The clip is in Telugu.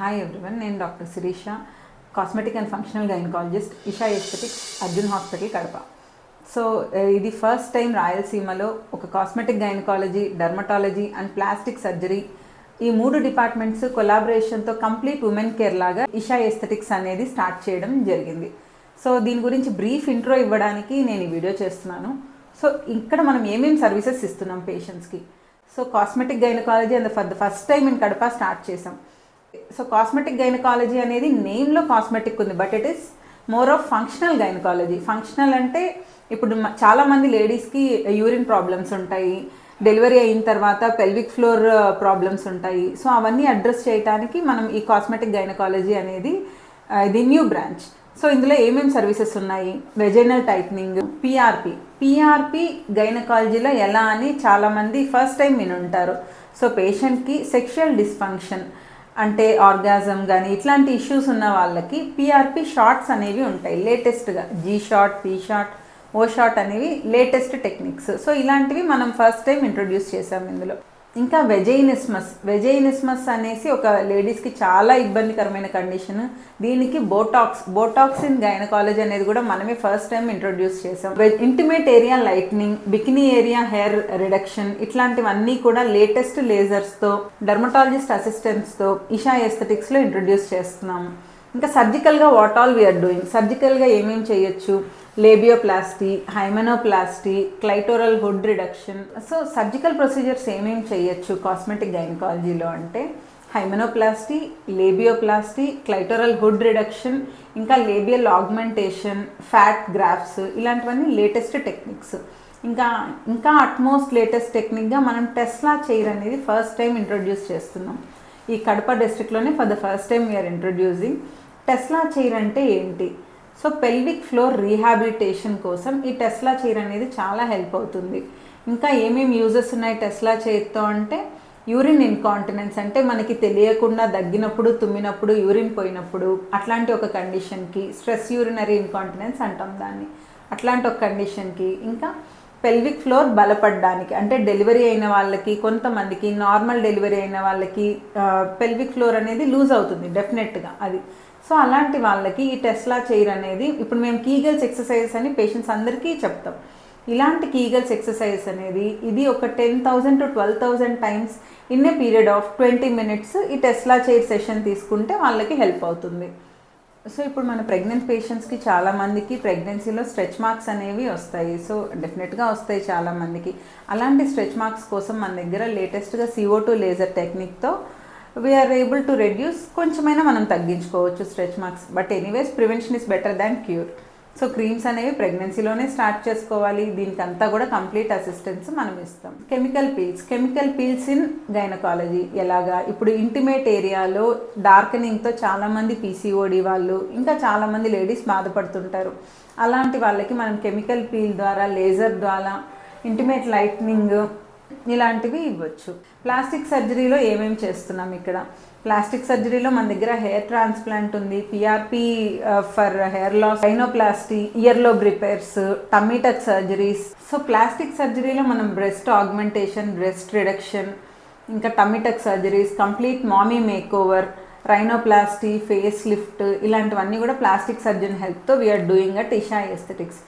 Hi everyone, నేను doctor Sirisha, cosmetic and functional gynaecologist, Isha Aesthetics, Arjun hospital Kadapa. So ఇది ఫస్ట్ టైం రాయలసీమలో ఒక cosmetic gynaecology, dermatology and plastic surgery ఈ 3 డిపార్ట్మెంట్స్ కొలాబరేషన్తో కంప్లీట్ ఉమెన్ కేర్ లాగా ఇషా ఎస్థెటిక్స్ అనేది స్టార్ట్ చేయడం జరిగింది. సో దీని గురించి బ్రీఫ్ ఇంట్రో ఇవ్వడానికి నేను ఈ వీడియో చేస్తున్నాను. సో ఇక్కడ మనం ఏమేమి సర్వీసెస్ ఇస్తున్నాం పేషెంట్స్కి. So cosmetic gynaecology and for the first time in Kadapa start చేసాం. సో కాస్మెటిక్ గైనకాలజీ అనేది నేమ్లో కాస్మెటిక్ ఉంది, but it is more of functional gynaecology. Functional అంటే ఇప్పుడు చాలామంది లేడీస్కి యూరిన్ ప్రాబ్లమ్స్ ఉంటాయి, డెలివరీ అయిన తర్వాత పెల్విక్ ఫ్లోర్ ప్రాబ్లమ్స్ ఉంటాయి. సో అవన్నీ అడ్రస్ చేయడానికి మనం ఈ కాస్మెటిక్ గైనకాలజీ అనేది ఇది న్యూ బ్రాంచ్. సో ఇందులో ఏమేమి సర్వీసెస్ ఉన్నాయి? వెజైనల్ టైట్నింగ్, పిఆర్పి గైనకాలజీలో ఎలా అని చాలామంది ఫస్ట్ టైం వినుంటారు. సో పేషెంట్కి సెక్షువల్ డిస్ఫంక్షన్ అంటే ఆర్గాజం కానీ ఇట్లాంటి ఇష్యూస్ ఉన్న వాళ్ళకి పిఆర్పి షార్ట్స్ అనేవి ఉంటాయి. లేటెస్ట్గా జీ షార్ట్, పీ షార్ట్, ఓ షార్ట్ అనేవి లేటెస్ట్ టెక్నిక్స్. సో ఇలాంటివి మనం ఫస్ట్ టైం ఇంట్రొడ్యూస్ చేసాం ఇందులో. ఇంకా వెజైనిస్మస్ అనేసి ఒక లేడీస్కి చాలా ఇబ్బందికరమైన కండిషన్. దీనికి బోటాక్స్ ఇన్ గైనకాలజీ అనేది కూడా మనమే ఫస్ట్ టైం ఇంట్రొడ్యూస్ చేసాం. Intimate area lightening, bikini area hair reduction ఇట్లాంటివన్నీ కూడా లేటెస్ట్ లేజర్స్తో, డర్మటాలజిస్ట్ అసిస్టెంట్స్తో ఇషా ఎస్థెటిక్స్లో ఇంట్రొడ్యూస్ చేస్తున్నాము. ఇంకా సర్జికల్గా వాట్ ఆల్ వీఆర్ డూయింగ్, సర్జికల్గా ఏమేమి చేయొచ్చు? Labioplasty, hymenoplasty, clitoral hood reduction. So surgical procedures ఏమేమి చేయొచ్చు కాస్మెటిక్ గైనకాలజీలో అంటే hymenoplasty, labioplasty, clitoral hood reduction, ఇంకా లేబియల్ ఆగ్మెంటేషన్, ఫ్యాట్ గ్రాఫ్ట్స్ ఇలాంటివన్నీ లేటెస్ట్ టెక్నిక్స్. ఇంకా అట్మోస్ట్ లేటెస్ట్ టెక్నిక్గా మనం టెస్లా చైర్ అనేది ఫస్ట్ టైం ఇంట్రొడ్యూస్ చేస్తున్నాం. ఈ కడప డిస్ట్రిక్ట్లోనే for the first time we are introducing. Tesla chair అంటే ఏంటి? సో పెల్విక్ ఫ్లోర్ రీహాబిలిటేషన్ కోసం ఈ టెస్లా చైర్ అనేది చాలా హెల్ప్ అవుతుంది. ఇంకా ఏమేమి యూజెస్ ఉన్నాయి టెస్లా చైర్తో అంటే యూరిన్ ఇన్కాంటినెన్స్, అంటే మనకి తెలియకుండా దగ్గినప్పుడు, తుమ్మినప్పుడు, యూరిన్ పోయినప్పుడు అట్లాంటి ఒక కండిషన్కి, స్ట్రెస్ యూరినరీ ఇన్కాంటినెన్స్ అంటాం దాన్ని, అట్లాంటి ఒక కండిషన్కి. ఇంకా పెల్విక్ ఫ్లోర్ బలపడడానికి, అంటే డెలివరీ అయిన వాళ్ళకి, కొంతమందికి నార్మల్ డెలివరీ అయిన వాళ్ళకి పెల్విక్ ఫ్లోర్ అనేది లూజ్ అవుతుంది డెఫినెట్గా అది. సో అలాంటి వాళ్ళకి ఈ టెస్లా చైర్ అనేది, ఇప్పుడు మేము కీగల్స్ ఎక్సర్సైజెస్ అని పేషెంట్స్ అందరికీ చెప్తాం. ఇలాంటి కీగల్స్ ఎక్సర్సైజ్ అనేది ఇది ఒక 10,000 to 12,000 times in a period of 20 minutes ఈ టెస్లా చైర్ సెషన్ తీసుకుంటే వాళ్ళకి హెల్ప్ అవుతుంది. సో ఇప్పుడు మన ప్రెగ్నెంట్ పేషెంట్స్కి చాలామందికి ప్రెగ్నెన్సీలో స్ట్రెచ్ మార్క్స్ అనేవి వస్తాయి. సో డెఫినెట్గా వస్తాయి చాలామందికి. అలాంటి స్ట్రెచ్ మార్క్స్ కోసం మన దగ్గర లేటెస్ట్గా CO2 లేజర్ టెక్నిక్తో వీఆర్ ఏబుల్ టు రెడ్యూస్, కొంచెమైనా మనం తగ్గించుకోవచ్చు stretch marks. But anyways prevention is better than cure. So creams అనేవి ప్రెగ్నెన్సీలోనే స్టార్ట్ చేసుకోవాలి. దీనికంతా కూడా కంప్లీట్ అసిస్టెన్స్ మనం ఇస్తాం. కెమికల్ పీల్స్ ఇన్ గైనకాలజీ ఎలాగా? ఇప్పుడు ఇంటిమేట్ ఏరియాలో డార్కనింగ్తో చాలామంది PCOD వాళ్ళు, ఇంకా చాలామంది లేడీస్ బాధపడుతుంటారు. అలాంటి వాళ్ళకి మనం కెమికల్ పీల్ ద్వారా, లేజర్ ద్వారా, ఇంటిమేట్ లైట్నింగ్ ఇలాంటివి ఇవ్వచ్చు. ప్లాస్టిక్ సర్జరీలో ఏమేమి చేస్తున్నాం ఇక్కడ? ప్లాస్టిక్ సర్జరీలో మన దగ్గర హెయిర్ ట్రాన్స్ప్లాంట్ ఉంది, PRP for hair loss, rhinoplasty, ear lobe repairs, tummy tuck surgeries. So plastic సర్జరీలో మనం బ్రెస్ట్ ఆగ్మెంటేషన్, బ్రెస్ట్ రిడక్షన్, ఇంకా tummy tuck surgeries, complete mommy makeover, rhinoplasty, face lift ఇలాంటివన్నీ కూడా ప్లాస్టిక్ సర్జన్ హెల్ప్తో we are doing at Isha aesthetics.